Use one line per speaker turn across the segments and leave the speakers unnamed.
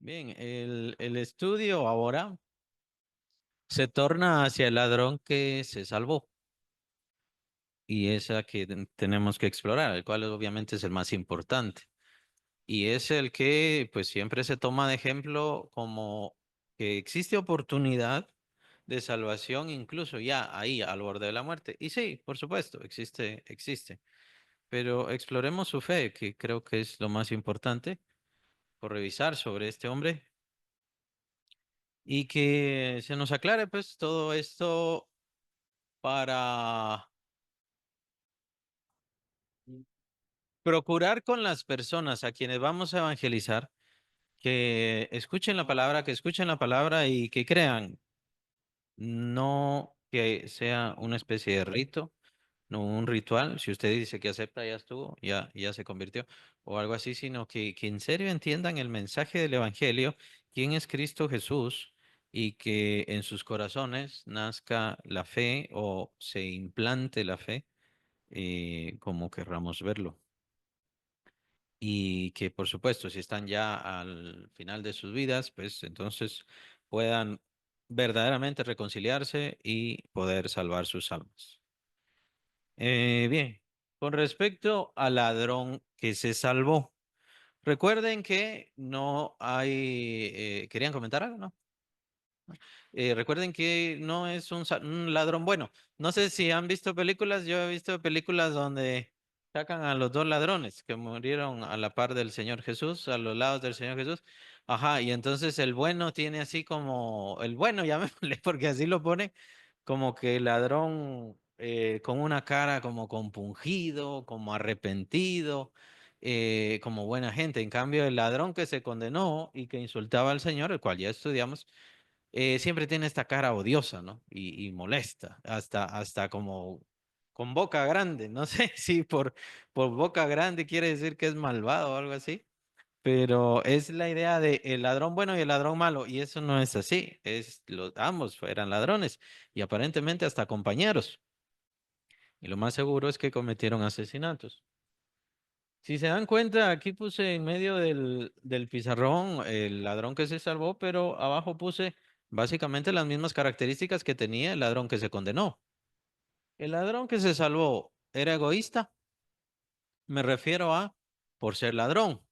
Bien, el estudio ahora se torna hacia el ladrón que se salvó y esa que tenemos que explorar, el cual obviamente es el más importante y es el que pues siempre se toma de ejemplo como que existe oportunidad de salvación incluso ya ahí al borde de la muerte. Y sí, por supuesto, existe, pero exploremos su fe, que creo que es lo más importante por revisar sobre este hombre y que se nos aclare pues todo esto para procurar con las personas a quienes vamos a evangelizar que escuchen la palabra y que crean, no que sea una especie de rito, no un ritual. Si usted dice que acepta, ya estuvo, ya se convirtió, o algo así, sino que en serio entiendan el mensaje del evangelio, quién es Cristo Jesús, y que en sus corazones nazca la fe o se implante la fe, como querramos verlo. Y que por supuesto, si están ya al final de sus vidas, pues entonces puedan verdaderamente reconciliarse y poder salvar sus almas. Bien, con respecto al ladrón que se salvó, recuerden que no hay, ¿querían comentar algo, no? Recuerden que no es un ladrón bueno. No sé si han visto películas, yo he visto películas donde sacan a los dos ladrones que murieron a la par del Señor Jesús, a los lados del Señor Jesús. Ajá, y entonces el bueno tiene así como, el bueno, llamémosle, porque así lo pone, como que el ladrón con una cara como compungido, como arrepentido. Como buena gente. En cambio, el ladrón que se condenó y que insultaba al Señor, el cual ya estudiamos, siempre tiene esta cara odiosa, ¿no? Y molesta, hasta como con boca grande. No sé si por boca grande quiere decir que es malvado o algo así, pero es la idea de el ladrón bueno y el ladrón malo, y eso no es así. Ambos eran ladrones y aparentemente hasta compañeros. Y lo más seguro es que cometieron asesinatos. Si se dan cuenta, aquí puse en medio del pizarrón el ladrón que se salvó, pero abajo puse básicamente las mismas características que tenía el ladrón que se condenó. El ladrón que se salvó era egoísta, me refiero a por ser ladrón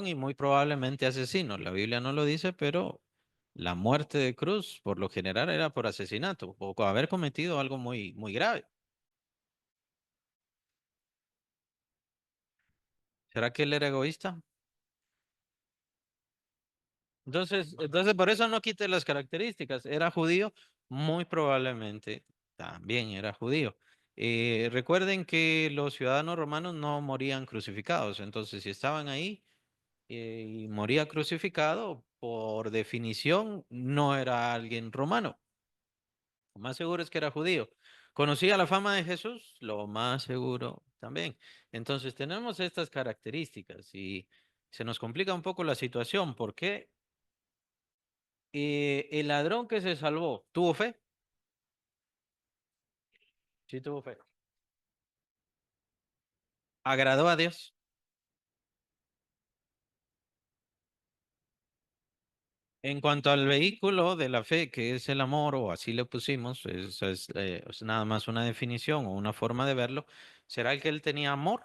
y muy probablemente asesino. La Biblia no lo dice, pero la muerte de cruz por lo general era por asesinato o por haber cometido algo muy, muy grave. ¿Será que él era egoísta? Entonces por eso no quite las características. Era judío, muy probablemente también era judío. Recuerden que los ciudadanos romanos no morían crucificados, entonces si estaban ahí y moría crucificado, por definición no era alguien romano. Lo más seguro es que era judío. ¿Conocía la fama de Jesús? Lo más seguro también. Entonces tenemos estas características y se nos complica un poco la situación. ¿Por qué? El ladrón que se salvó, ¿tuvo fe? Sí, tuvo fe. ¿Agradó a Dios? En cuanto al vehículo de la fe, que es el amor, o así le pusimos, es nada más una definición o una forma de verlo, ¿será el que él tenía amor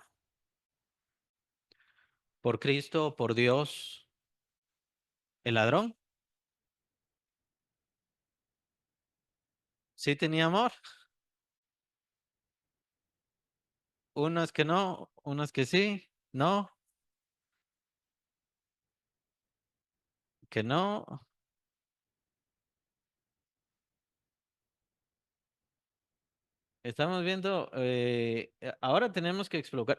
por Cristo, por Dios, el ladrón? Sí tenía amor, unos que no, unos que sí, no, que no. Estamos viendo, ahora tenemos que explorar,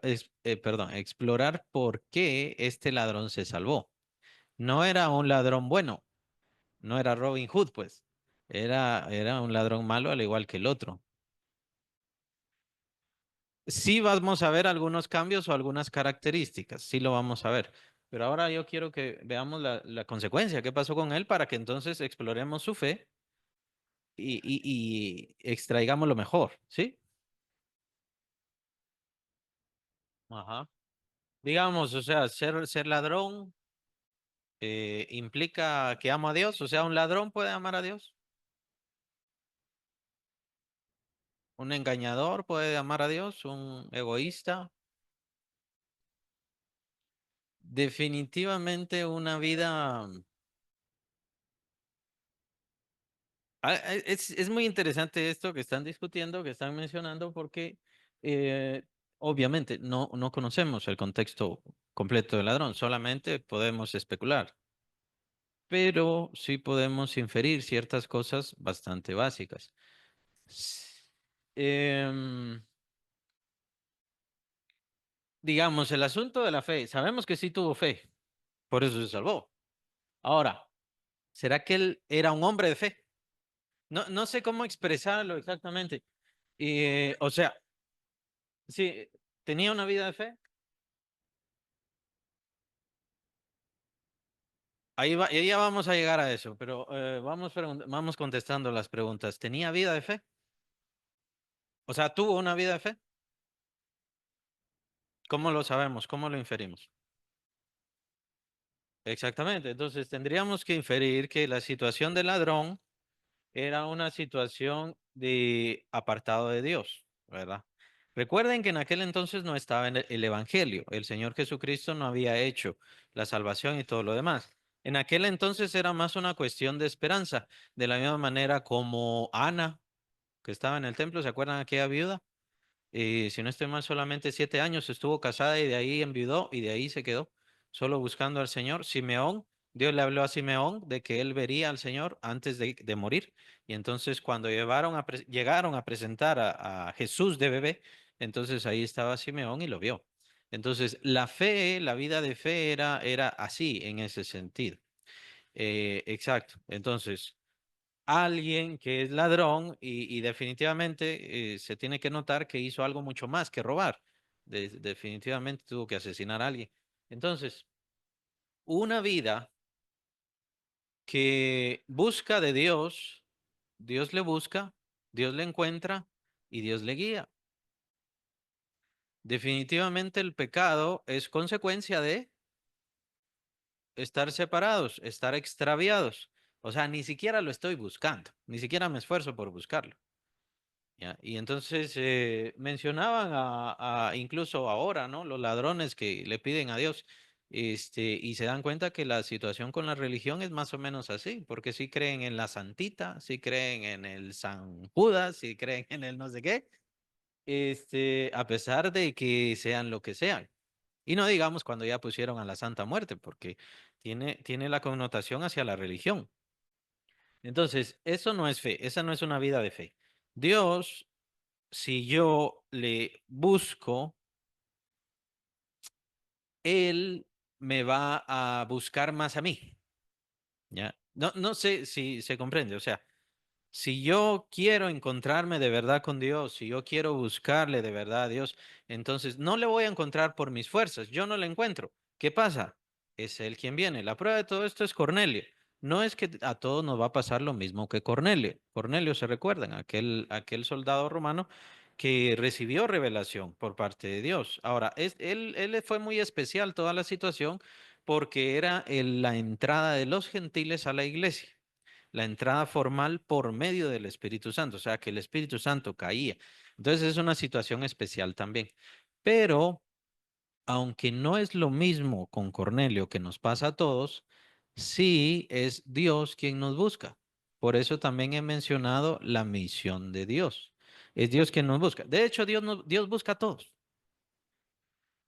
perdón, explorar por qué este ladrón se salvó. No era un ladrón bueno, no era Robin Hood, pues. Era un ladrón malo al igual que el otro. Sí vamos a ver algunos cambios o algunas características, sí lo vamos a ver. Pero ahora yo quiero que veamos la consecuencia, qué pasó con él, para que entonces exploremos su fe y extraigamos lo mejor, ¿sí? Ajá. Digamos, o sea, ser ladrón. implica que amo a Dios, o sea, un ladrón puede amar a Dios, un engañador puede amar a Dios, un egoísta. Definitivamente una vida. Es muy interesante esto que están discutiendo, que están mencionando, porque eh, obviamente no conocemos el contexto completo del ladrón, solamente podemos especular, pero sí podemos inferir ciertas cosas bastante básicas. S- em, digamos, el asunto de la fe, sabemos que sí tuvo fe, por eso se salvó. Ahora, ¿será que él era un hombre de fe? No sé cómo expresarlo exactamente. O sea, sí, tenía una vida de fe. Ahí ya vamos a llegar a eso, pero vamos contestando las preguntas. ¿Tenía vida de fe? O sea, ¿tuvo una vida de fe? ¿Cómo lo sabemos? ¿Cómo lo inferimos? Exactamente. Entonces tendríamos que inferir que la situación del ladrón era una situación de apartado de Dios, ¿verdad? Recuerden que en aquel entonces no estaba en el Evangelio. El Señor Jesucristo no había hecho la salvación y todo lo demás. En aquel entonces era más una cuestión de esperanza, de la misma manera como Ana, que estaba en el templo, ¿se acuerdan aquella viuda? Si no estoy mal, solamente 7 años estuvo casada y de ahí enviudó y de ahí se quedó, solo buscando al Señor. Simeón, Dios le habló a Simeón de que él vería al Señor antes de morir. Y entonces cuando llegaron a presentar a Jesús de bebé, entonces ahí estaba Simeón y lo vio. Entonces la fe, la vida de fe era así en ese sentido. Exacto. Entonces alguien que es ladrón y definitivamente se tiene que notar que hizo algo mucho más que robar. Definitivamente tuvo que asesinar a alguien. Entonces, una vida que busca de Dios, Dios le busca, Dios le encuentra y Dios le guía. Definitivamente el pecado es consecuencia de estar separados, estar extraviados. O sea, ni siquiera lo estoy buscando, ni siquiera me esfuerzo por buscarlo. ¿Ya? Y entonces mencionaban incluso ahora, ¿no? Los ladrones que le piden a Dios, y se dan cuenta que la situación con la religión es más o menos así, porque sí creen en la santita, sí creen en el San Judas, sí creen en el no sé qué, a pesar de que sean lo que sean. Y no digamos cuando ya pusieron a la Santa Muerte, porque tiene la connotación hacia la religión. Entonces, eso no es fe, esa no es una vida de fe. Dios, si yo le busco, él me va a buscar más a mí, ¿ya? No sé si se comprende, o sea, si yo quiero encontrarme de verdad con Dios, si yo quiero buscarle de verdad a Dios, entonces no le voy a encontrar por mis fuerzas, yo no le encuentro. ¿Qué pasa? Es Él quien viene. La prueba de todo esto es Cornelio. No es que a todos nos va a pasar lo mismo que Cornelio. Cornelio, ¿se recuerdan? Aquel soldado romano que recibió revelación por parte de Dios. Ahora, él fue muy especial toda la situación porque era la entrada de los gentiles a la iglesia, la entrada formal por medio del Espíritu Santo, o sea que el Espíritu Santo caía. Entonces es una situación especial también. Pero, aunque no es lo mismo con Cornelio que nos pasa a todos, sí es Dios quien nos busca. Por eso también he mencionado la misión de Dios. Es Dios quien nos busca. De hecho, Dios busca a todos.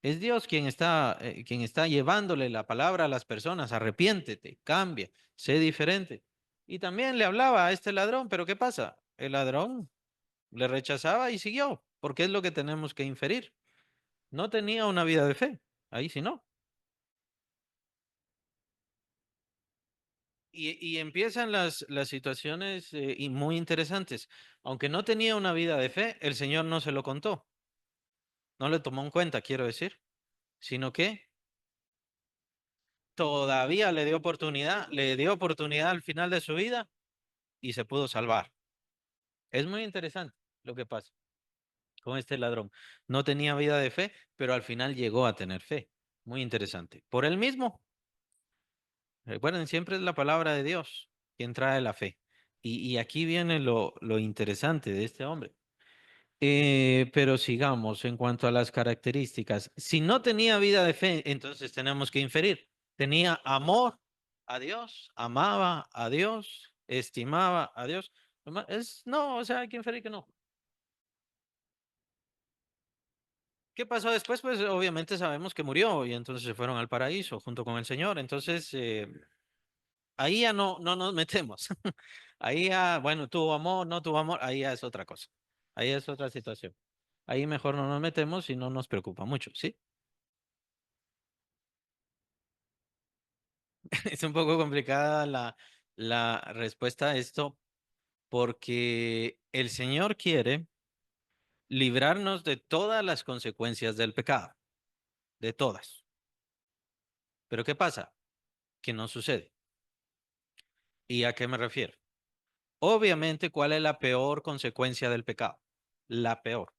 Es Dios quien está llevándole la palabra a las personas. Arrepiéntete, cambia, sé diferente. Y también le hablaba a este ladrón, pero ¿qué pasa? El ladrón le rechazaba y siguió, porque es lo que tenemos que inferir. No tenía una vida de fe. Ahí sí no. Y empiezan las situaciones y muy interesantes. Aunque no tenía una vida de fe, el Señor no se lo contó, no le tomó en cuenta, quiero decir, sino que todavía le dio oportunidad al final de su vida y se pudo salvar. Es muy interesante lo que pasa con este ladrón. No tenía vida de fe, pero al final llegó a tener fe. Muy interesante. Por él mismo. Recuerden, siempre es la palabra de Dios quien trae la fe. Y aquí viene lo interesante de este hombre. Pero sigamos en cuanto a las características. Si no tenía vida de fe, entonces tenemos que inferir. Tenía amor a Dios, amaba a Dios, estimaba a Dios. No, o sea, hay que inferir que no. ¿Qué pasó después? Pues obviamente sabemos que murió y entonces se fueron al paraíso junto con el Señor. Entonces, ahí ya no nos metemos. Ahí ya, bueno, tuvo amor, no tuvo amor, ahí ya es otra cosa. Ahí es otra situación. Ahí mejor no nos metemos y no nos preocupa mucho, ¿sí? Es un poco complicada la respuesta a esto porque el Señor quiere librarnos de todas las consecuencias del pecado, de todas. Pero ¿qué pasa? Que no sucede. ¿Y a qué me refiero? Obviamente, ¿cuál es la peor consecuencia del pecado? La peor.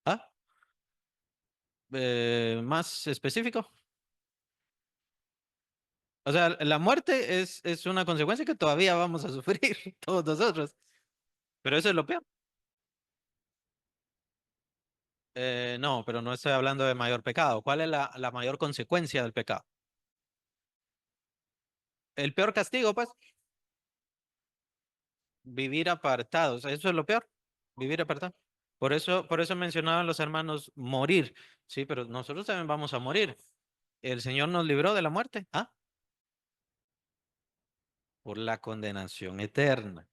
¿Ah? ¿Más específico? O sea, la muerte es una consecuencia que todavía vamos a sufrir todos nosotros. Pero eso es lo peor. No, pero no estoy hablando de mayor pecado. ¿Cuál es la mayor consecuencia del pecado? El peor castigo, pues, vivir apartados. Eso es lo peor, vivir apartados. Por eso mencionaban los hermanos morir. Sí, pero nosotros también vamos a morir. El Señor nos libró de la muerte. ¿Ah? Por la condenación eterna.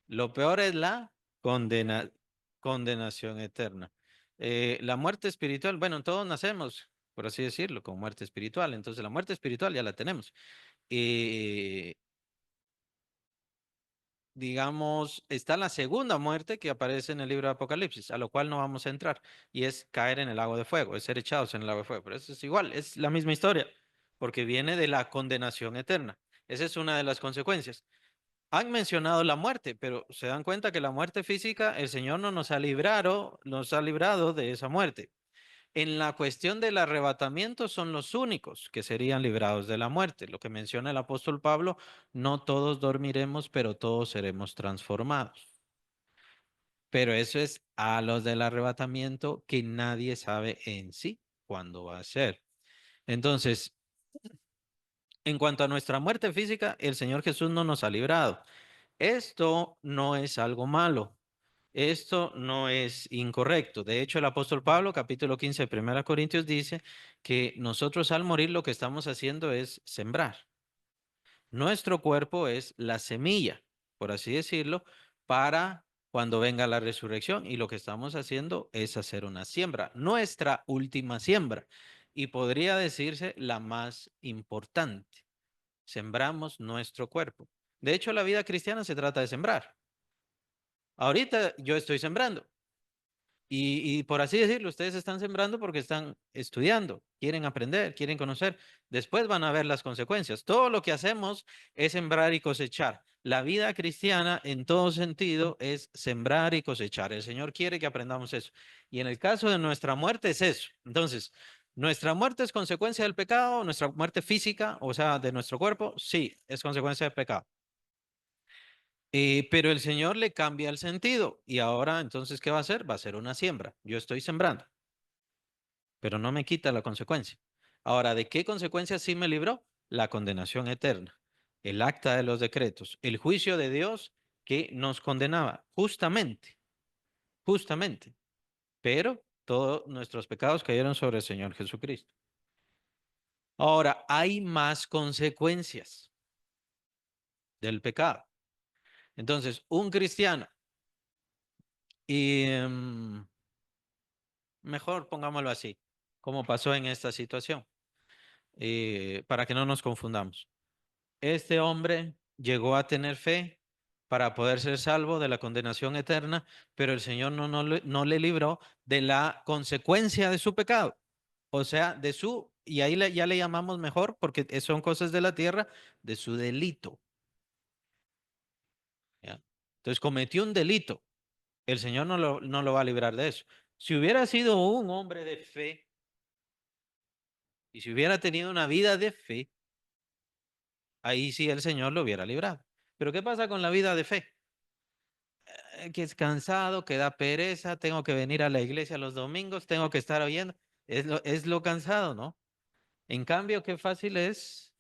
Lo peor es la condena, condenación eterna. La muerte espiritual, bueno, todos nacemos, por así decirlo, con muerte espiritual. Entonces, la muerte espiritual ya la tenemos. Eh, digamos, está la segunda muerte que aparece en el libro de Apocalipsis, a lo cual no vamos a entrar, y es caer en el lago de fuego, es ser echados en el lago de fuego. Pero eso es igual, es la misma historia, porque viene de la condenación eterna. Esa es una de las consecuencias. Han mencionado la muerte, pero se dan cuenta que la muerte física, el Señor no nos ha librado de esa muerte. En la cuestión del arrebatamiento son los únicos que serían librados de la muerte. Lo que menciona el apóstol Pablo, no todos dormiremos, pero todos seremos transformados. Pero eso es a los del arrebatamiento que nadie sabe en sí cuándo va a ser. Entonces, en cuanto a nuestra muerte física, el Señor Jesús no nos ha librado. Esto no es algo malo. Esto no es incorrecto. De hecho, el apóstol Pablo, capítulo 15 de 1 Corintios, dice que nosotros al morir lo que estamos haciendo es sembrar. Nuestro cuerpo es la semilla, por así decirlo, para cuando venga la resurrección. Y lo que estamos haciendo es hacer una siembra, nuestra última siembra. Y podría decirse la más importante. Sembramos nuestro cuerpo. De hecho, la vida cristiana se trata de sembrar. Ahorita yo estoy sembrando. Y por así decirlo, ustedes están sembrando porque están estudiando, quieren aprender, quieren conocer. Después van a ver las consecuencias. Todo lo que hacemos es sembrar y cosechar. La vida cristiana en todo sentido es sembrar y cosechar. El Señor quiere que aprendamos eso. Y en el caso de nuestra muerte es eso. Entonces, ¿nuestra muerte es consecuencia del pecado? ¿Nuestra muerte física, o sea, de nuestro cuerpo? Sí, es consecuencia del pecado. Pero el Señor le cambia el sentido y ahora entonces, ¿qué va a hacer? Va a ser una siembra. Yo estoy sembrando, pero no me quita la consecuencia. Ahora, ¿de qué consecuencia sí me libró? La condenación eterna, el acta de los decretos, el juicio de Dios que nos condenaba justamente, justamente. Pero todos nuestros pecados cayeron sobre el Señor Jesucristo. Ahora, hay más consecuencias del pecado. Entonces, un cristiano y mejor pongámoslo así, como pasó en esta situación, para que no nos confundamos. Este hombre llegó a tener fe para poder ser salvo de la condenación eterna, pero el Señor no le libró de la consecuencia de su pecado, o sea, y ahí ya le llamamos mejor, porque son cosas de la tierra, de su delito. ¿Ya? Entonces cometió un delito, el Señor no lo va a librar de eso. Si hubiera sido un hombre de fe, y si hubiera tenido una vida de fe, ahí sí el Señor lo hubiera librado. Pero ¿qué pasa con la vida de fe? Que es cansado, que da pereza, tengo que venir a la iglesia los domingos, tengo que estar oyendo. Es lo cansado, ¿no? En cambio, qué fácil es,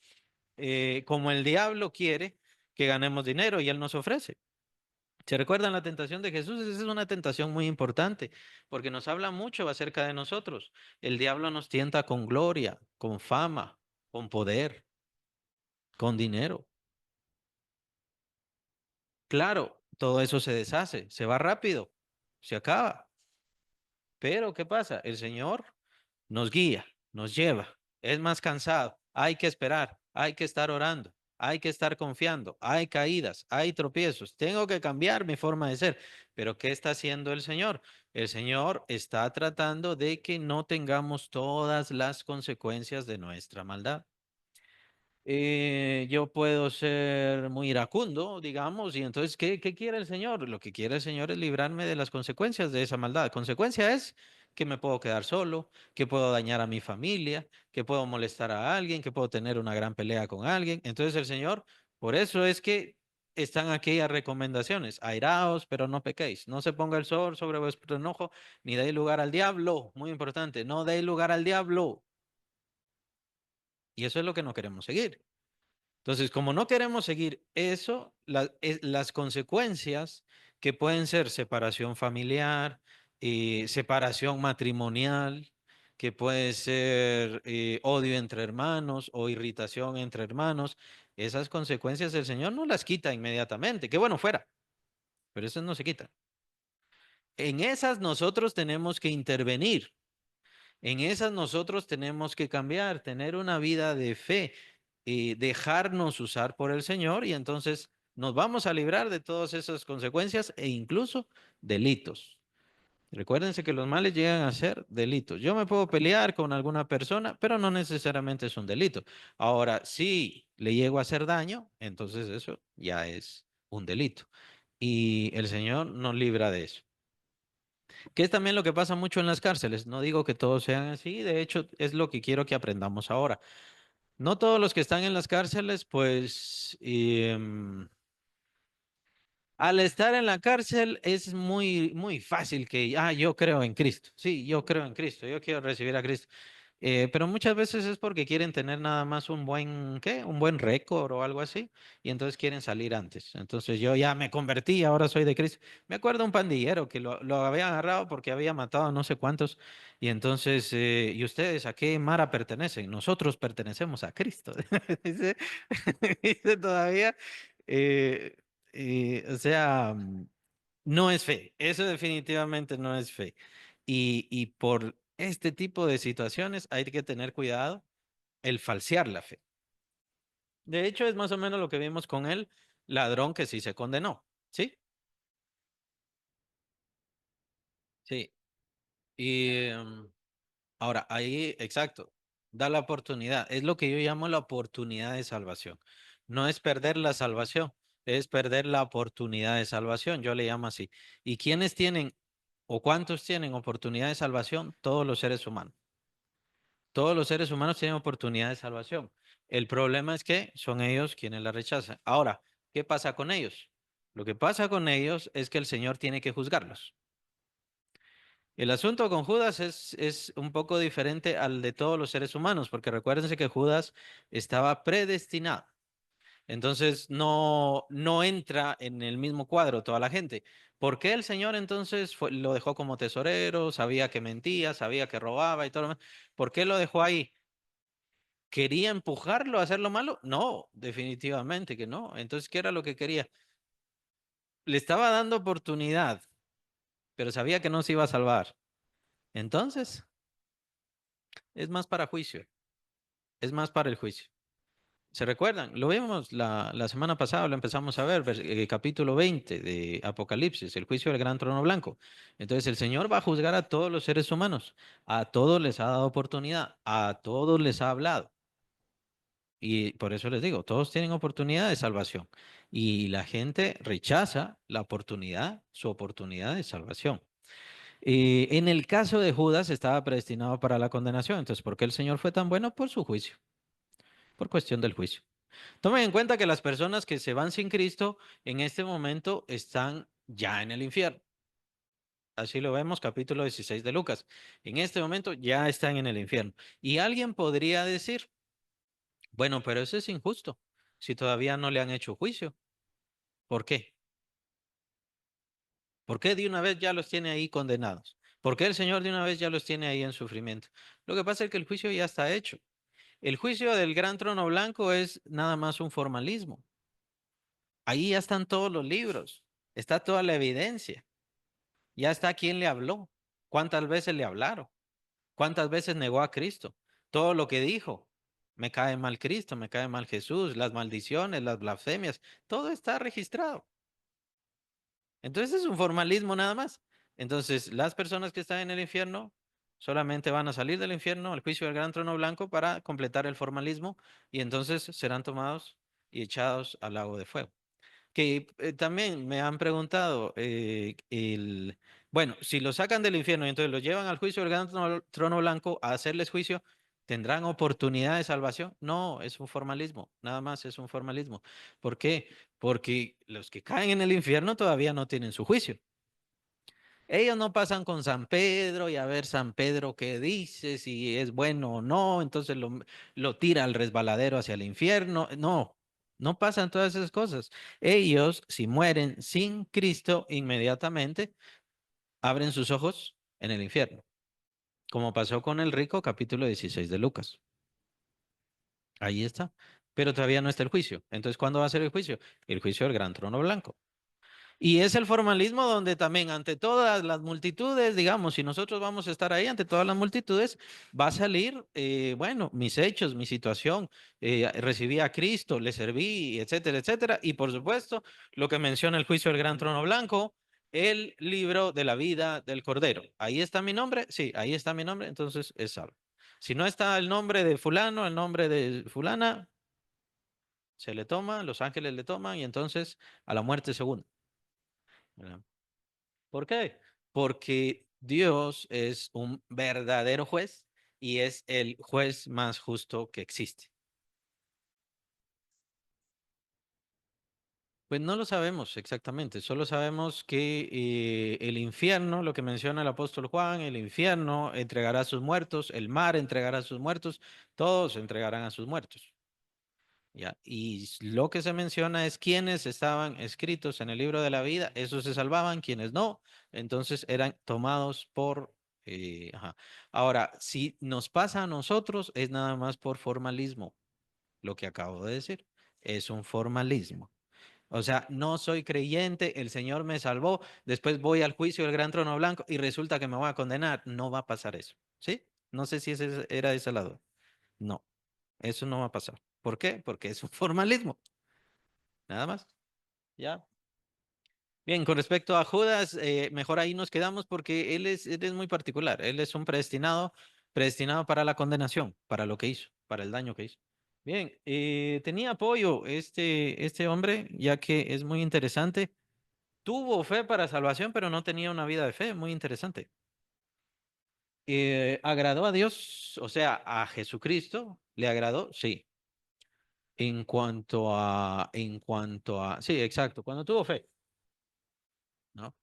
como el diablo quiere que ganemos dinero y él nos ofrece. ¿Se recuerdan la tentación de Jesús? Esa es una tentación muy importante porque nos habla mucho acerca de nosotros. El diablo nos tienta con gloria, con fama, con poder, con dinero. Claro, todo eso se deshace, se va rápido, se acaba. Pero ¿qué pasa? El Señor nos guía, nos lleva, es más cansado, hay que esperar, hay que estar orando, hay que estar confiando, hay caídas, hay tropiezos, tengo que cambiar mi forma de ser. Pero ¿qué está haciendo el Señor? El Señor está tratando de que no tengamos todas las consecuencias de nuestra maldad. Yo puedo ser muy iracundo, digamos, y entonces, ¿qué quiere el Señor? Lo que quiere el Señor es librarme de las consecuencias de esa maldad. Consecuencia es que me puedo quedar solo, que puedo dañar a mi familia, que puedo molestar a alguien, que puedo tener una gran pelea con alguien. Entonces el Señor, por eso es que están aquellas recomendaciones: airaos, pero no pequéis, no se ponga el sol sobre vuestro enojo, ni deis lugar al diablo. Muy importante, no deis lugar al diablo. Y eso es lo que no queremos seguir. Entonces, como no queremos seguir eso, las consecuencias que pueden ser separación familiar, separación matrimonial, que puede ser odio entre hermanos o irritación entre hermanos, esas consecuencias el Señor no las quita inmediatamente. Que bueno fuera, pero esas no se quitan. En esas nosotros tenemos que intervenir. En esas nosotros tenemos que cambiar, tener una vida de fe, dejarnos usar por el Señor, y entonces nos vamos a librar de todas esas consecuencias e incluso delitos. Recuérdense que los males llegan a ser delitos. Yo me puedo pelear con alguna persona, pero no necesariamente es un delito. Ahora, si le llego a hacer daño, entonces eso ya es un delito. Y el Señor nos libra de eso. Que es también lo que pasa mucho en las cárceles. No digo que todos sean así, de hecho es lo que quiero que aprendamos ahora. No todos los que están en las cárceles, pues, al estar en la cárcel es muy, muy fácil que, yo creo en Cristo. Sí, yo creo en Cristo, yo quiero recibir a Cristo. Pero muchas veces es porque quieren tener nada más un buen, ¿qué? Un buen récord o algo así, y entonces quieren salir antes. Entonces yo ya me convertí, ahora soy de Cristo. Me acuerdo un pandillero que lo había agarrado porque había matado a no sé cuántos, y entonces, ¿y ustedes a qué mara pertenecen? Nosotros pertenecemos a Cristo. Dice, dice todavía, eh, o sea, no es fe, eso definitivamente no es fe. Y por este tipo de situaciones hay que tener cuidado el falsear la fe. De hecho, es más o menos lo que vimos con el ladrón que sí se condenó. ¿Sí? Sí. Y ahora, ahí, exacto, da la oportunidad. Es lo que yo llamo la oportunidad de salvación. No es perder la salvación, es perder la oportunidad de salvación. Yo le llamo así. ¿Y quiénes tienen o cuántos tienen oportunidad de salvación? Todos los seres humanos. Todos los seres humanos tienen oportunidad de salvación. El problema es que son ellos quienes la rechazan. Ahora, ¿qué pasa con ellos? Lo que pasa con ellos es que el Señor tiene que juzgarlos. El asunto con Judas es un poco diferente al de todos los seres humanos, porque recuérdense que Judas estaba predestinado. Entonces no entra en el mismo cuadro toda la gente. ¿Por qué el Señor entonces lo dejó como tesorero? Sabía que mentía, sabía que robaba y todo lo demás. ¿Por qué lo dejó ahí? ¿Quería empujarlo a hacer lo malo? No, definitivamente que no. Entonces, ¿qué era lo que quería? Le estaba dando oportunidad, pero sabía que no se iba a salvar. Entonces, es más para juicio, es más para el juicio. ¿Se recuerdan? Lo vimos la semana pasada, lo empezamos a ver, capítulo 20 de Apocalipsis, el juicio del gran trono blanco. Entonces, el Señor va a juzgar a todos los seres humanos, a todos les ha dado oportunidad, a todos les ha hablado. Y por eso les digo, todos tienen oportunidad de salvación y la gente rechaza la oportunidad, su oportunidad de salvación. En el caso de Judas estaba predestinado para la condenación. Entonces, ¿por qué el Señor fue tan bueno? Por su juicio, por cuestión del juicio. Tomen en cuenta que las personas que se van sin Cristo en este momento están ya en el infierno. Así lo vemos, capítulo 16 de Lucas. En este momento ya están en el infierno. Y alguien podría decir, bueno, pero eso es injusto, si todavía no le han hecho juicio. ¿Por qué? ¿Por qué de una vez ya los tiene ahí condenados? ¿Por qué el Señor de una vez ya los tiene ahí en sufrimiento? Lo que pasa es que el juicio ya está hecho. El juicio del gran trono blanco es nada más un formalismo. Ahí ya están todos los libros, está toda la evidencia, ya está quién le habló, cuántas veces le hablaron, cuántas veces negó a Cristo, todo lo que dijo. Me cae mal Cristo, me cae mal Jesús, las maldiciones, las blasfemias, todo está registrado. Entonces es un formalismo nada más. Entonces las personas que están en el infierno solamente van a salir del infierno al juicio del gran trono blanco para completar el formalismo y entonces serán tomados y echados al lago de fuego. Que también me han preguntado, bueno, si lo sacan del infierno y entonces lo llevan al juicio del gran trono blanco a hacerles juicio, ¿tendrán oportunidad de salvación? No, es un formalismo, nada más es un formalismo. ¿Por qué? Porque los que caen en el infierno todavía no tienen su juicio. Ellos no pasan con San Pedro y a ver San Pedro qué dice, si es bueno o no, entonces lo tira al resbaladero hacia el infierno. No, no pasan todas esas cosas. Ellos, si mueren sin Cristo, inmediatamente abren sus ojos en el infierno, como pasó con el rico, capítulo 16 de Lucas. Ahí está. Pero todavía no está el juicio. Entonces, ¿cuándo va a ser el juicio? El juicio del gran trono blanco. Y es el formalismo donde también ante todas las multitudes, digamos, si nosotros vamos a estar ahí ante todas las multitudes, va a salir, bueno, mis hechos, mi situación, recibí a Cristo, le serví, etcétera, etcétera. Y por supuesto, lo que menciona el juicio del gran trono blanco, el libro de la vida del Cordero. Ahí está mi nombre, sí, ahí está mi nombre, entonces es salvo. Si no está el nombre de fulano, el nombre de fulana, se le toma, los ángeles le toman y entonces a la muerte segunda. ¿Verdad? ¿Por qué? Porque Dios es un verdadero juez y es el juez más justo que existe. Pues no lo sabemos exactamente, solo sabemos que el infierno, lo que menciona el apóstol Juan, el infierno entregará a sus muertos, el mar entregará a sus muertos, todos entregarán a sus muertos. ¿Ya? Y lo que se menciona es quienes estaban escritos en el libro de la vida, esos se salvaban, quienes no, entonces eran tomados por... ajá. Ahora, si nos pasa a nosotros, es nada más por formalismo, lo que acabo de decir, es un formalismo. O sea, no soy creyente, el Señor me salvó, después voy al juicio del gran trono blanco y resulta que me voy a condenar. No va a pasar eso, ¿sí? No sé si ese era ese lado. No, eso no va a pasar. ¿Por qué? Porque es un formalismo. Nada más. Ya. Bien, con respecto a Judas, mejor ahí nos quedamos porque él es muy particular. Él es un predestinado, predestinado para la condenación, para lo que hizo, para el daño que hizo. Bien, tenía apoyo este hombre, ya que es muy interesante. Tuvo fe para salvación, pero no tenía una vida de fe. Muy interesante. ¿Agradó a Dios? O sea, a Jesucristo. ¿Le agradó? Sí. Sí, exacto. Cuando tuvo fe, ¿no?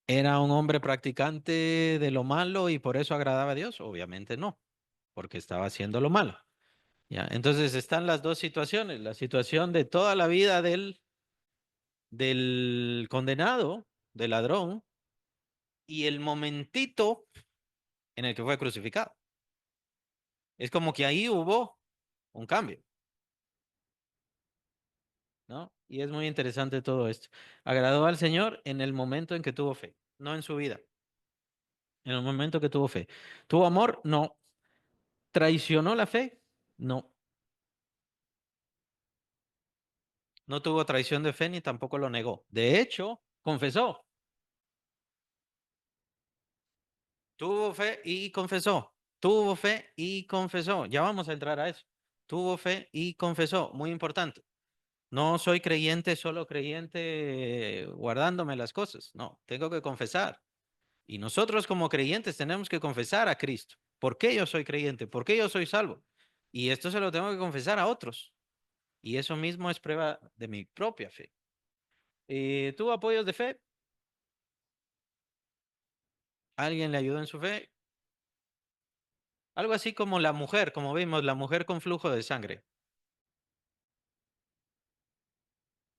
¿Era un hombre practicante de lo malo y por eso agradaba a Dios? Obviamente no, porque estaba haciendo lo malo. ¿Ya? Entonces están las dos situaciones, la situación de toda la vida del condenado, del ladrón, y el momentito en el que fue crucificado. Es como que ahí hubo un cambio, ¿no? Y es muy interesante todo esto. Agradó al Señor en el momento en que tuvo fe, no en su vida, en el momento que tuvo fe. ¿Tuvo amor? No. ¿Traicionó la fe? No. No tuvo traición de fe ni tampoco lo negó. De hecho, confesó. Tuvo fe y confesó. Tuvo fe y confesó. Ya vamos a entrar a eso. Tuvo fe y confesó. Muy importante. No soy creyente, solo creyente guardándome las cosas. No, tengo que confesar. Y nosotros como creyentes tenemos que confesar a Cristo. ¿Por qué yo soy creyente? ¿Por qué yo soy salvo? Y esto se lo tengo que confesar a otros. Y eso mismo es prueba de mi propia fe. ¿Tuvo apoyos de fe? ¿Alguien le ayudó en su fe? Algo así como la mujer, como vimos, la mujer con flujo de sangre.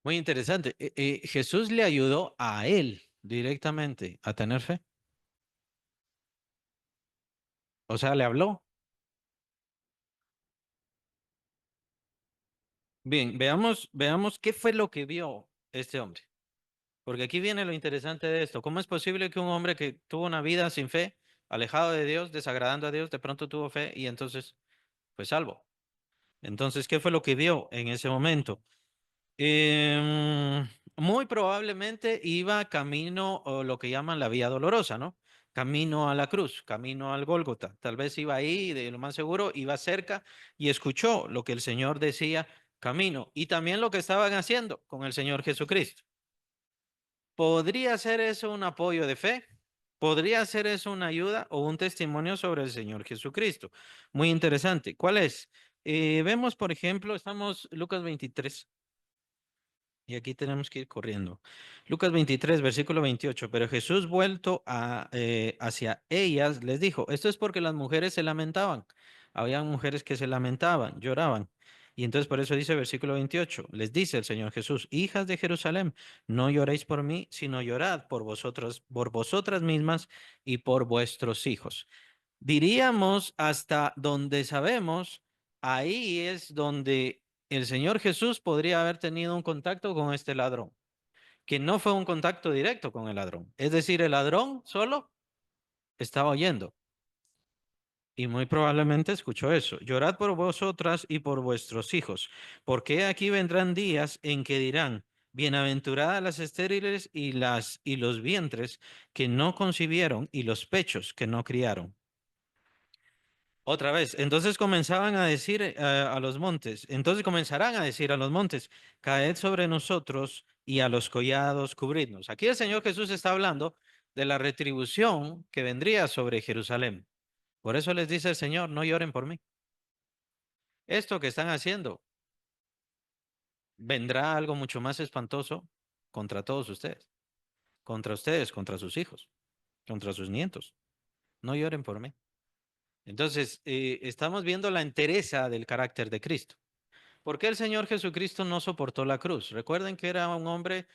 Muy interesante. Jesús le ayudó a él directamente a tener fe. O sea, le habló. Bien, veamos qué fue lo que vio este hombre. Porque aquí viene lo interesante de esto. ¿Cómo es posible que un hombre que tuvo una vida sin fe, alejado de Dios, desagradando a Dios, de pronto tuvo fe y entonces fue salvo? Entonces, ¿qué fue lo que vio en ese momento? Muy probablemente iba camino o lo que llaman la vía dolorosa, ¿no? Camino a la cruz, camino al Gólgota. Tal vez iba ahí, de lo más seguro, iba cerca y escuchó lo que el Señor decía, camino, y también lo que estaban haciendo con el Señor Jesucristo. ¿Podría ser eso un apoyo de fe? ¿Podría ser eso una ayuda o un testimonio sobre el Señor Jesucristo? Muy interesante. ¿Cuál es? Vemos, por ejemplo, estamos Lucas 23. Y aquí tenemos que ir corriendo. Lucas 23, versículo 28. Pero Jesús vuelto hacia ellas les dijo, esto es porque las mujeres se lamentaban. Habían mujeres que se lamentaban, lloraban. Y entonces por eso dice versículo 28, les dice el Señor Jesús, hijas de Jerusalén, no lloréis por mí, sino llorad por vosotras mismas y por vuestros hijos. Diríamos hasta donde sabemos, ahí es donde el Señor Jesús podría haber tenido un contacto con este ladrón, que no fue un contacto directo con el ladrón. Es decir, el ladrón solo estaba oyendo y muy probablemente escuchó eso. Llorad por vosotras y por vuestros hijos, porque aquí vendrán días en que dirán, bienaventuradas las estériles y los vientres que no concibieron y los pechos que no criaron. Otra vez, entonces comenzaban a decir a los montes, entonces comenzarán a decir a los montes, caed sobre nosotros y a los collados cubridnos. Aquí el Señor Jesús está hablando de la retribución que vendría sobre Jerusalén. Por eso les dice el Señor, no lloren por mí. Esto que están haciendo, vendrá algo mucho más espantoso contra todos ustedes, contra sus hijos, contra sus nietos. No lloren por mí. Entonces, estamos viendo la entereza del carácter de Cristo. ¿Por qué el Señor Jesucristo no soportó la cruz? Recuerden que era un hombre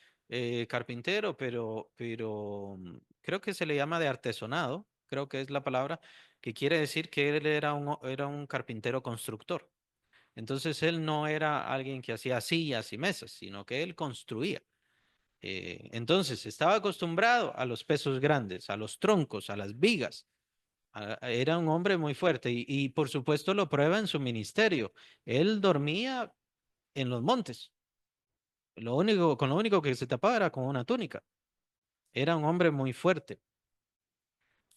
carpintero, pero creo que se le llama de artesonado, creo que es la palabra, que quiere decir que él era un carpintero constructor. Entonces él no era alguien que hacía sillas y mesas, sino que él construía. Entonces estaba acostumbrado a los pesos grandes, a los troncos, a las vigas. Era un hombre muy fuerte y por supuesto lo prueba en su ministerio. Él dormía en los montes. Con lo único que se tapaba era con una túnica. Era un hombre muy fuerte,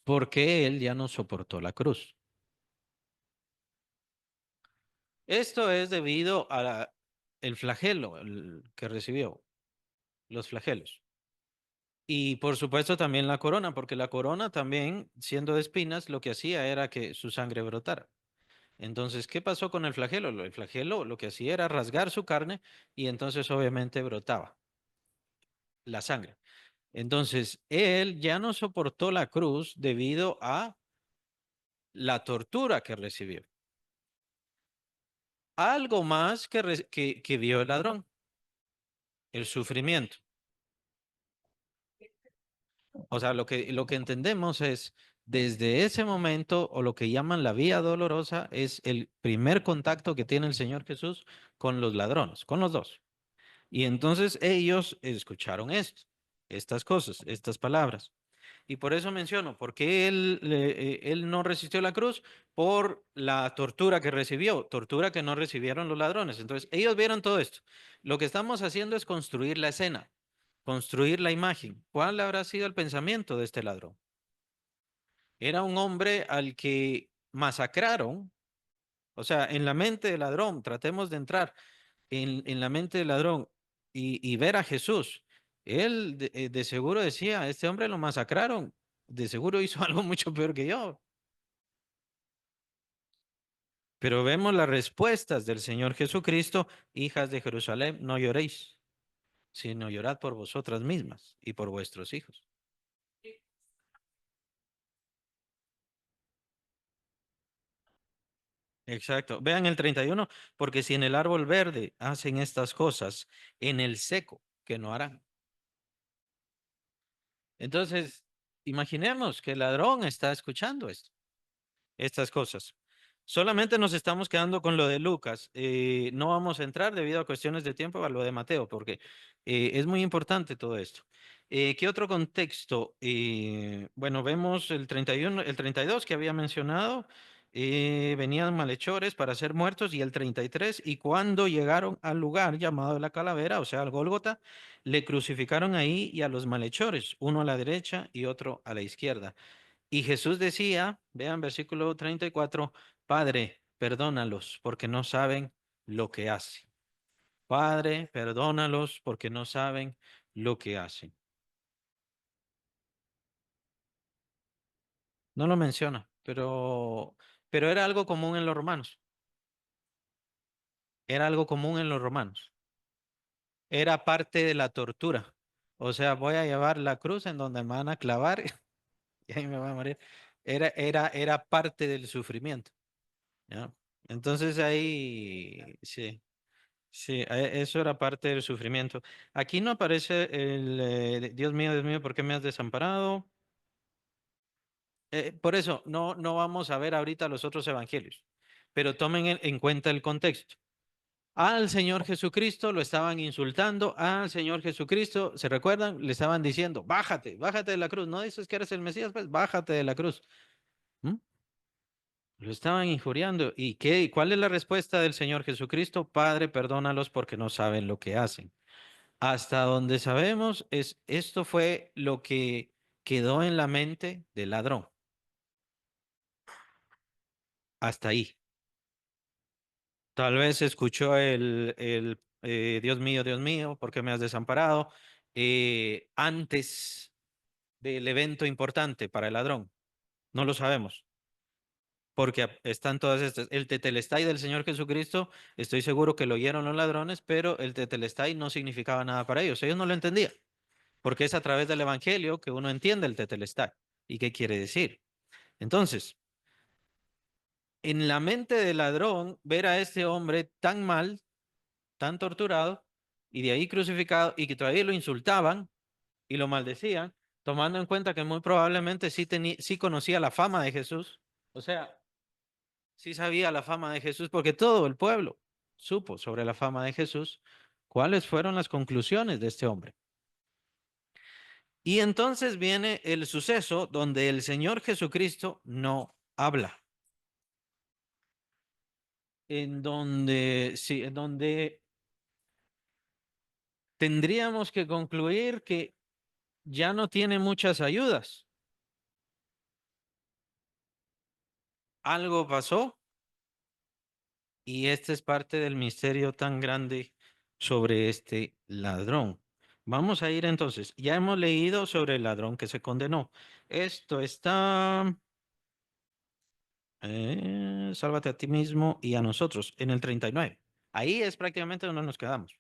porque él ya no soportó la cruz. Esto es debido a el flagelo que recibió, los flagelos. Y por supuesto también la corona, porque la corona también, siendo de espinas, lo que hacía era que su sangre brotara. Entonces, ¿qué pasó con el flagelo? El flagelo lo que hacía era rasgar su carne y entonces obviamente brotaba la sangre. Entonces, él ya no soportó la cruz debido a la tortura que recibió. Algo más que vio el ladrón, el sufrimiento. O sea, lo que entendemos es, desde ese momento, o lo que llaman la vía dolorosa, es el primer contacto que tiene el Señor Jesús con los ladrones, con los dos. Y entonces ellos escucharon esto, estas cosas, estas palabras. Y por eso menciono, porque él no resistió la cruz por la tortura que recibió, tortura que no recibieron los ladrones. Entonces, ellos vieron todo esto. Lo que estamos haciendo es construir la escena, construir la imagen. ¿Cuál habrá sido el pensamiento de este ladrón? Era un hombre al que masacraron, o sea, en la mente del ladrón, tratemos de entrar en la mente del ladrón y ver a Jesús. Él de seguro decía, este hombre lo masacraron, de seguro hizo algo mucho peor que yo. Pero vemos las respuestas del Señor Jesucristo: hijas de Jerusalén, no lloréis, sino llorad por vosotras mismas y por vuestros hijos. Exacto. Vean el 31, porque si en el árbol verde hacen estas cosas, en el seco, que no harán. Entonces, imaginemos que el ladrón está escuchando esto, estas cosas. Solamente nos estamos quedando con lo de Lucas. No vamos a entrar debido a cuestiones de tiempo a lo de Mateo, porque es muy importante todo esto. ¿Qué otro contexto? Bueno, vemos el 31, el 32 que había mencionado. Venían malhechores para ser muertos, y el 33, y cuando llegaron al lugar llamado la Calavera, o sea, al Gólgota, le crucificaron ahí y a los malhechores, uno a la derecha y otro a la izquierda. Y Jesús decía, vean versículo 34: Padre, perdónalos porque no saben lo que hacen. Padre, perdónalos porque no saben lo que hacen. No lo menciona, pero era algo común en los romanos. Era algo común en los romanos. Era parte de la tortura. O sea, voy a llevar la cruz en donde me van a clavar y ahí me voy a morir. Era parte del sufrimiento, ¿ya? Entonces ahí, sí. Sí, eso era parte del sufrimiento. Aquí no aparece el Dios mío, ¿por qué me has desamparado? Por eso, no vamos a ver ahorita los otros evangelios, pero tomen en cuenta el contexto. Al Señor Jesucristo lo estaban insultando, al Señor Jesucristo, ¿se recuerdan? Le estaban diciendo: bájate, bájate de la cruz. ¿No dices que eres el Mesías? Pues bájate de la cruz. ¿Mm? Lo estaban injuriando. ¿Y qué? ¿Cuál es la respuesta del Señor Jesucristo? Padre, perdónalos porque no saben lo que hacen. Hasta donde sabemos, esto fue lo que quedó en la mente del ladrón. Hasta ahí. Tal vez escuchó Dios mío, ¿por qué me has desamparado? Antes del evento importante para el ladrón. No lo sabemos, porque están todas estas. El tetelestai del Señor Jesucristo, estoy seguro que lo oyeron los ladrones, pero el tetelestai no significaba nada para ellos. Ellos no lo entendían, porque es a través del Evangelio que uno entiende el tetelestai y qué quiere decir. Entonces, en la mente del ladrón, ver a este hombre tan mal, tan torturado, y de ahí crucificado, y que todavía lo insultaban y lo maldecían, tomando en cuenta que muy probablemente sí conocía la fama de Jesús, o sea, sí sabía la fama de Jesús, porque todo el pueblo supo sobre la fama de Jesús. ¿Cuáles fueron las conclusiones de este hombre? Y entonces viene el suceso donde el Señor Jesucristo no habla, en donde, sí, en donde tendríamos que concluir que ya no tiene muchas ayudas. Algo pasó, y este es parte del misterio tan grande sobre este ladrón. Vamos a ir entonces. Ya hemos leído sobre el ladrón que se condenó. Esto está, sálvate a ti mismo y a nosotros, en el 39. Ahí es prácticamente donde nos quedamos.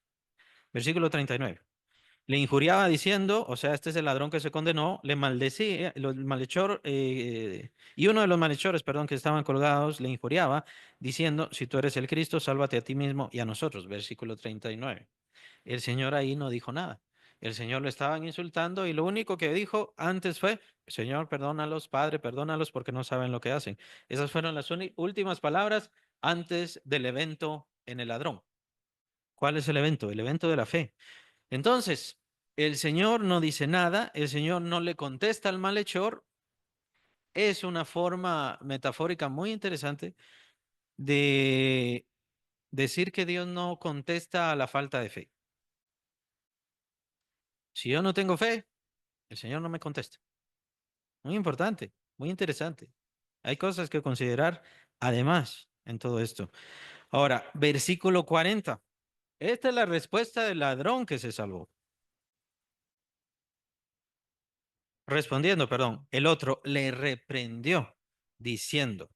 Versículo 39. Le injuriaba diciendo, o sea, este es el ladrón que se condenó, le maldecía, el malhechor, y uno de los malhechores, perdón, que estaban colgados, le injuriaba diciendo: si tú eres el Cristo, sálvate a ti mismo y a nosotros. Versículo 39. El Señor ahí no dijo nada. El Señor lo estaban insultando y lo único que dijo antes fue: Señor, perdónalos, Padre, perdónalos porque no saben lo que hacen. Esas fueron las últimas palabras antes del evento en el ladrón. ¿Cuál es el evento? El evento de la fe. Entonces, el Señor no dice nada, el Señor no le contesta al malhechor. Es una forma metafórica muy interesante de decir que Dios no contesta a la falta de fe. Si yo no tengo fe, el Señor no me contesta. Muy importante, muy interesante. Hay cosas que considerar además en todo esto. Ahora, versículo 40. Esta es la respuesta del ladrón que se salvó. Respondiendo, perdón, el otro le reprendió diciendo: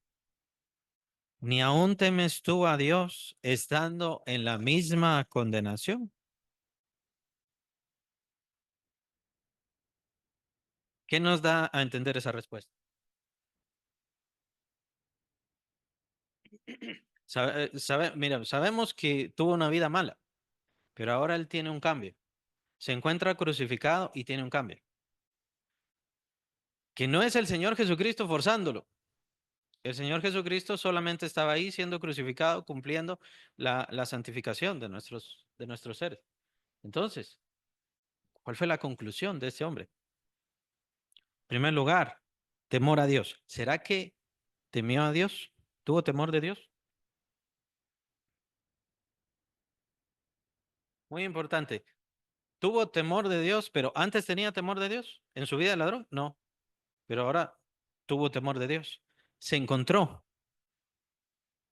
Ni aún temes tú a Dios estando en la misma condenación. ¿Qué nos da a entender esa respuesta? Mira, sabemos que tuvo una vida mala, pero ahora él tiene un cambio. Se encuentra crucificado y tiene un cambio. Que no es el Señor Jesucristo forzándolo. El Señor Jesucristo solamente estaba ahí siendo crucificado, cumpliendo la santificación de nuestros seres. Entonces, ¿cuál fue la conclusión de este hombre? En primer lugar, temor a Dios. ¿Será que temió a Dios? ¿Tuvo temor de Dios? Muy importante. ¿Tuvo temor de Dios, pero antes tenía temor de Dios? ¿En su vida de ladrón? No, pero ahora tuvo temor de Dios. Se encontró,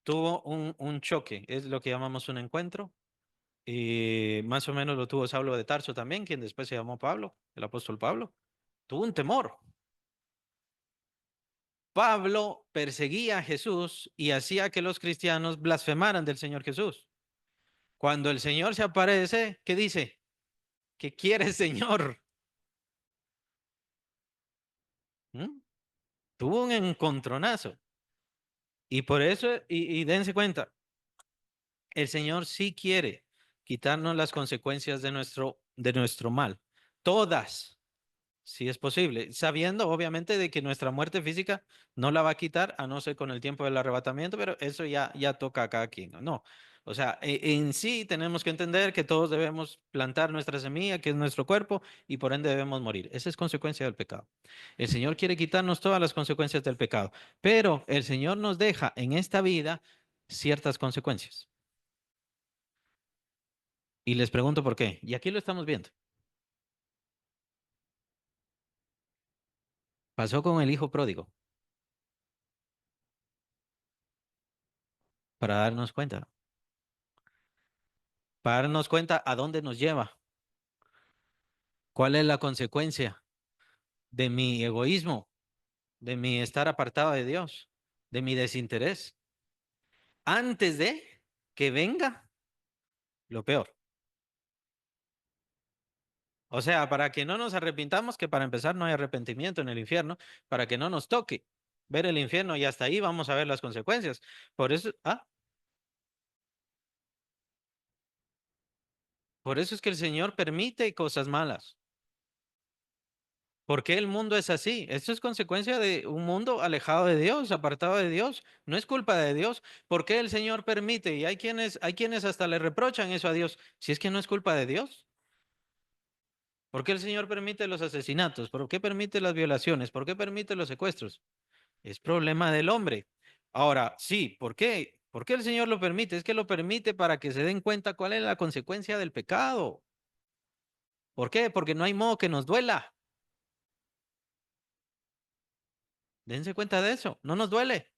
tuvo un choque, es lo que llamamos un encuentro. Y más o menos lo tuvo Saulo de Tarso también, quien después se llamó Pablo, el apóstol Pablo. Tuvo un temor. Pablo perseguía a Jesús y hacía que los cristianos blasfemaran del Señor Jesús. Cuando el Señor se aparece, ¿qué dice? ¿Qué quiere el Señor? ¿Mm? Tuvo un encontronazo. Y por eso, y dense cuenta, el Señor sí quiere quitarnos las consecuencias de nuestro mal. Todas. Si es posible, sabiendo obviamente de que nuestra muerte física no la va a quitar a no ser con el tiempo del arrebatamiento, pero eso ya toca a cada quien, ¿no? No. O sea, en sí tenemos que entender que todos debemos plantar nuestra semilla, que es nuestro cuerpo, y por ende debemos morir. Esa es consecuencia del pecado. El Señor quiere quitarnos todas las consecuencias del pecado, pero el Señor nos deja en esta vida ciertas consecuencias. Y les pregunto por qué. Y aquí lo estamos viendo. Pasó con el hijo pródigo, para darnos cuenta. Para darnos cuenta a dónde nos lleva, cuál es la consecuencia de mi egoísmo, de mi estar apartado de Dios, de mi desinterés, antes de que venga lo peor. O sea, para que no nos arrepintamos, que para empezar no hay arrepentimiento en el infierno, para que no nos toque ver el infierno y hasta ahí vamos a ver las consecuencias. Por eso es que el Señor permite cosas malas. ¿Por qué el mundo es así? Esto es consecuencia de un mundo alejado de Dios, apartado de Dios. No es culpa de Dios. ¿Por qué el Señor permite? Y hay quienes hasta le reprochan eso a Dios. Si es que no es culpa de Dios. ¿Por qué el Señor permite los asesinatos? ¿Por qué permite las violaciones? ¿Por qué permite los secuestros? Es problema del hombre. Ahora, sí, ¿por qué? ¿Por qué el Señor lo permite? Es que lo permite para que se den cuenta cuál es la consecuencia del pecado. ¿Por qué? Porque no hay modo que nos duela. Dense cuenta de eso. No nos duele.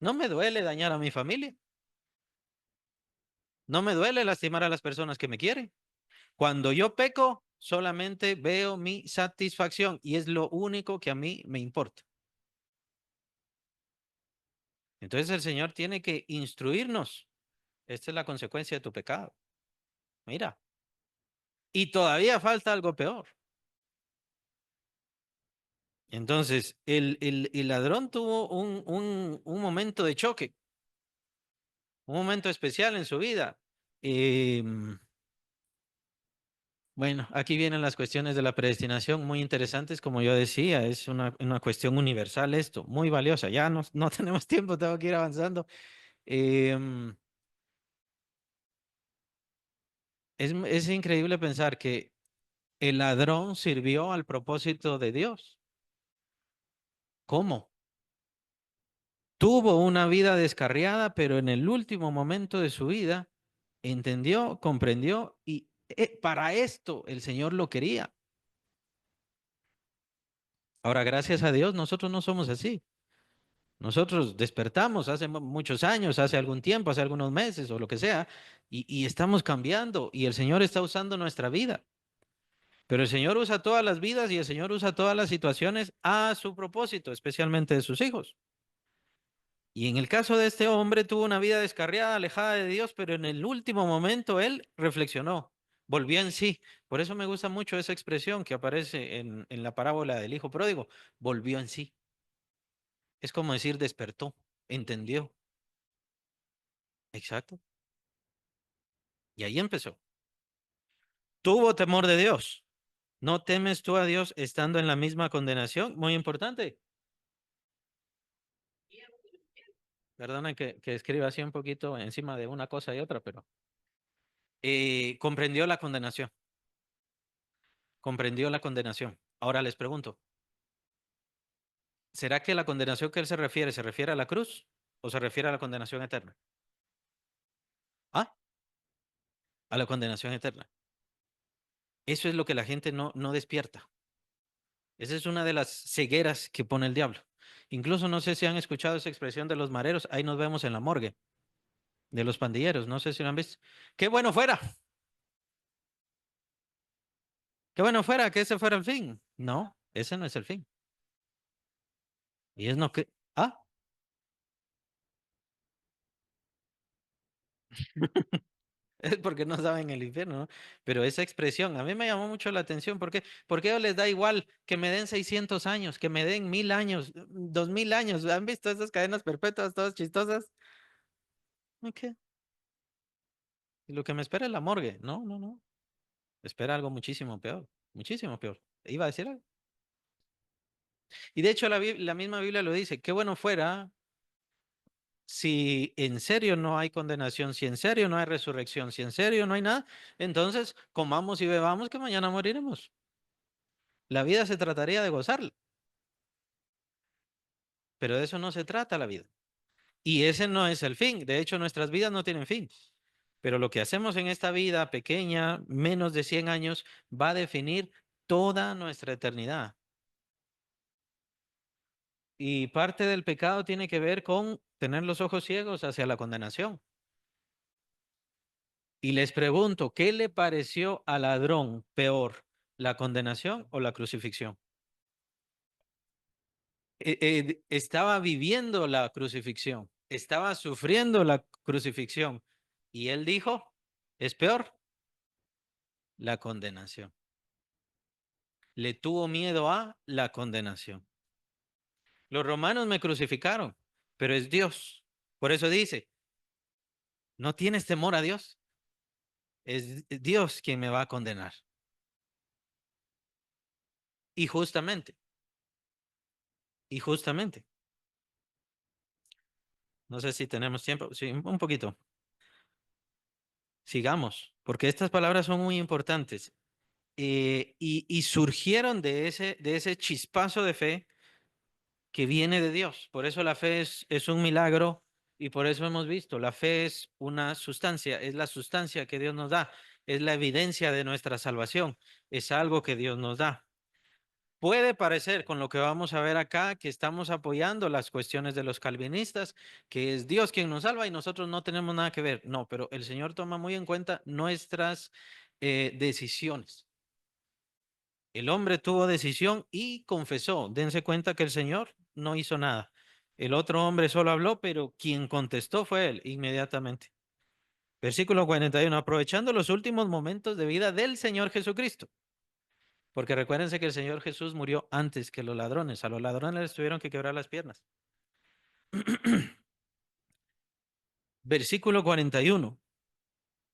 No me duele dañar a mi familia. No me duele lastimar a las personas que me quieren. Cuando yo peco, solamente veo mi satisfacción y es lo único que a mí me importa. Entonces el Señor tiene que instruirnos. Esta es la consecuencia de tu pecado. Mira. Y todavía falta algo peor. Entonces, el ladrón tuvo un momento de choque, un momento especial en su vida. Em, Bueno, aquí vienen las cuestiones de la predestinación muy interesantes, como yo decía, es una cuestión universal esto, muy valiosa. Ya no tenemos tiempo, tengo que ir avanzando. Em, es increíble pensar que el ladrón sirvió al propósito de Dios. ¿Cómo? Tuvo una vida descarriada, pero en el último momento de su vida entendió, comprendió y para esto el Señor lo quería. Ahora, gracias a Dios, nosotros no somos así. Nosotros despertamos hace muchos años, hace algún tiempo, hace algunos meses o lo que sea, y estamos cambiando y el Señor está usando nuestra vida. Pero el Señor usa todas las vidas y el Señor usa todas las situaciones a su propósito, especialmente de sus hijos. Y en el caso de este hombre tuvo una vida descarriada, alejada de Dios, pero en el último momento él reflexionó, volvió en sí. Por eso me gusta mucho esa expresión que aparece en la parábola del hijo pródigo, volvió en sí. Es como decir despertó, entendió. Exacto. Y ahí empezó. Tuvo temor de Dios. ¿No temes tú a Dios estando en la misma condenación? Muy importante. Perdona que escriba así un poquito encima de una cosa y otra, pero comprendió la condenación. Comprendió la condenación. Ahora les pregunto, ¿será que la condenación que él se refiere a la cruz o se refiere a la condenación eterna? Ah, a la condenación eterna. Eso es lo que la gente no despierta. Esa es una de las cegueras que pone el diablo. Incluso no sé si han escuchado esa expresión de los mareros, ahí nos vemos en la morgue, de los pandilleros, no sé si lo han visto. Qué bueno fuera, qué bueno fuera que ese fuera el fin. No, ese no es el fin. Y es no que, ah, es porque no saben el infierno, ¿no? Pero esa expresión a mí me llamó mucho la atención. ¿Por qué? Porque a ellos les da igual que me den 600 años, que me den 1000 años, 2000 años. ¿Han visto esas cadenas perpetuas todas chistosas? Ok. Y lo que me espera es la morgue. No, no, no. Espera algo muchísimo peor. Muchísimo peor. Iba a decir algo. Y de hecho la misma Biblia lo dice. Qué bueno fuera si en serio no hay condenación, si en serio no hay resurrección, si en serio no hay nada, entonces comamos y bebamos que mañana moriremos. La vida se trataría de gozarla, pero de eso no se trata la vida. Y ese no es el fin. De hecho, nuestras vidas no tienen fin. Pero lo que hacemos en esta vida pequeña, menos de 100 años, va a definir toda nuestra eternidad. Y parte del pecado tiene que ver con tener los ojos ciegos hacia la condenación. Y les pregunto, ¿qué le pareció al ladrón peor, la condenación o la crucifixión? Estaba viviendo la crucifixión, estaba sufriendo la crucifixión. Y él dijo, es peor la condenación. Le tuvo miedo a la condenación. Los romanos me crucificaron, pero es Dios. Por eso dice, ¿no tienes temor a Dios? Es Dios quien me va a condenar. Y justamente, y justamente, no sé si tenemos tiempo, sí, un poquito. Sigamos, porque estas palabras son muy importantes. Y surgieron de ese chispazo de fe que viene de Dios. Por eso la fe es un milagro y por eso hemos visto, la fe es una sustancia, es la sustancia que Dios nos da, es la evidencia de nuestra salvación, es algo que Dios nos da. Puede parecer con lo que vamos a ver acá que estamos apoyando las cuestiones de los calvinistas, que es Dios quien nos salva y nosotros no tenemos nada que ver. No, pero el Señor toma muy en cuenta nuestras decisiones. El hombre tuvo decisión y confesó. Dense cuenta que el Señor no hizo nada. El otro hombre solo habló, pero quien contestó fue él inmediatamente. Versículo 41. Aprovechando los últimos momentos de vida del Señor Jesucristo. Porque recuérdense que el Señor Jesús murió antes que los ladrones. A los ladrones les tuvieron que quebrar las piernas. Versículo 41.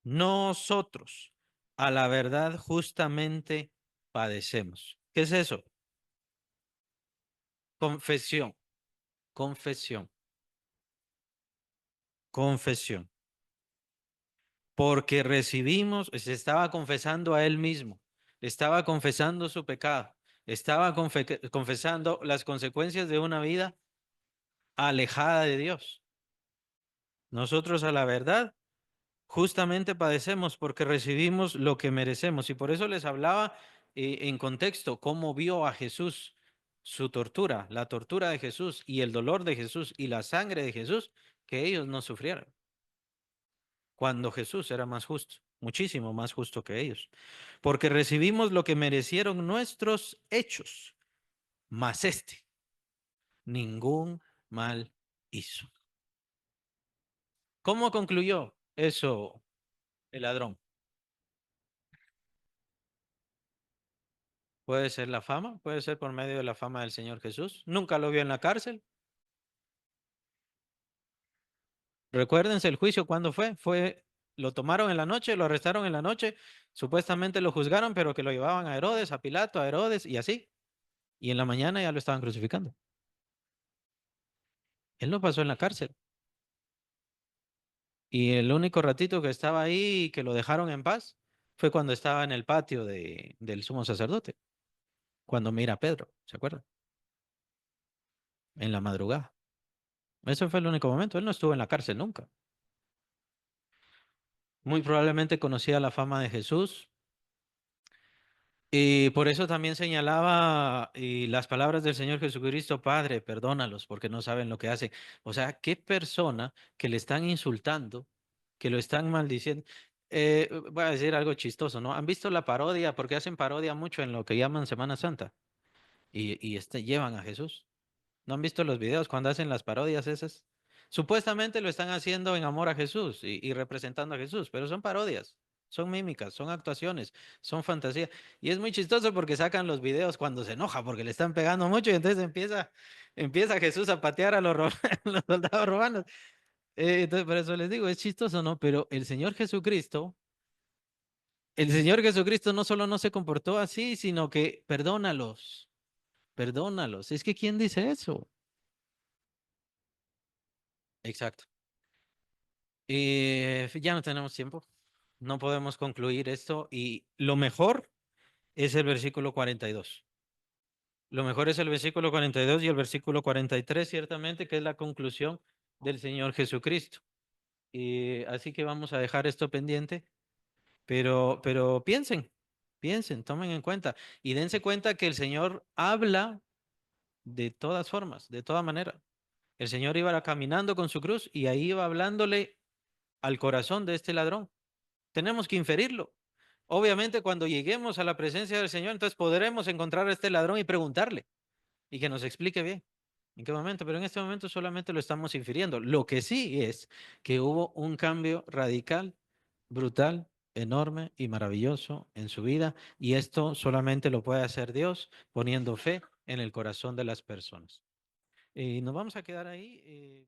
Nosotros, a la verdad, justamente padecemos. ¿Qué es eso? Confesión, confesión, confesión. Porque recibimos, se estaba confesando a él mismo, estaba confesando su pecado, estaba confesando las consecuencias de una vida alejada de Dios. Nosotros a la verdad justamente padecemos porque recibimos lo que merecemos y por eso les hablaba en contexto cómo vio a Jesús, su tortura, la tortura de Jesús y el dolor de Jesús y la sangre de Jesús, que ellos no sufrieron cuando Jesús era más justo, muchísimo más justo que ellos, porque recibimos lo que merecieron nuestros hechos, mas ningún mal hizo. ¿Cómo concluyó eso el ladrón? Puede ser la fama, puede ser por medio de la fama del Señor Jesús. Nunca lo vio en la cárcel. Recuérdense el juicio, ¿cuándo fue? Lo tomaron en la noche, lo arrestaron en la noche, supuestamente lo juzgaron, pero que lo llevaban a Herodes, a Pilato, a Herodes y así. Y en la mañana ya lo estaban crucificando. Él no pasó en la cárcel. Y el único ratito que estaba ahí y que lo dejaron en paz fue cuando estaba en el patio del sumo sacerdote, cuando mira a Pedro, ¿se acuerda? En la madrugada. Ese fue el único momento. Él no estuvo en la cárcel nunca. Muy probablemente conocía la fama de Jesús. Y por eso también señalaba y las palabras del Señor Jesucristo, Padre, perdónalos porque no saben lo que hacen. O sea, qué persona que le están insultando, que lo están maldiciendo. Voy a decir algo chistoso, ¿no? ¿Han visto la parodia? Porque hacen parodia mucho en lo que llaman Semana Santa y llevan a Jesús. ¿No han visto los videos cuando hacen las parodias esas? Supuestamente lo están haciendo en amor a Jesús y representando a Jesús, pero son parodias, son mímicas, son actuaciones, son fantasías. Y es muy chistoso porque sacan los videos cuando se enoja porque le están pegando mucho y entonces empieza Jesús a patear a los soldados romanos. Entonces, por eso les digo, es chistoso, ¿no? Pero el Señor Jesucristo no solo no se comportó así, sino que perdónalos, perdónalos. Es que ¿quién dice eso? Exacto. Ya no tenemos tiempo, no podemos concluir esto y lo mejor es el versículo 42. Lo mejor es el versículo 42 y el versículo 43, ciertamente, que es la conclusión del Señor Jesucristo. Y así que vamos a dejar esto pendiente, pero piensen, tomen en cuenta y dense cuenta que el Señor habla de todas formas, de toda manera. El Señor iba caminando con su cruz y ahí iba hablándole al corazón de este ladrón. Tenemos que inferirlo. Obviamente, cuando lleguemos a la presencia del Señor, entonces podremos encontrar a este ladrón y preguntarle y que nos explique bien en qué momento, pero en este momento solamente lo estamos infiriendo. Lo que sí es que hubo un cambio radical, brutal, enorme y maravilloso en su vida y esto solamente lo puede hacer Dios poniendo fe en el corazón de las personas. Y nos vamos a quedar ahí.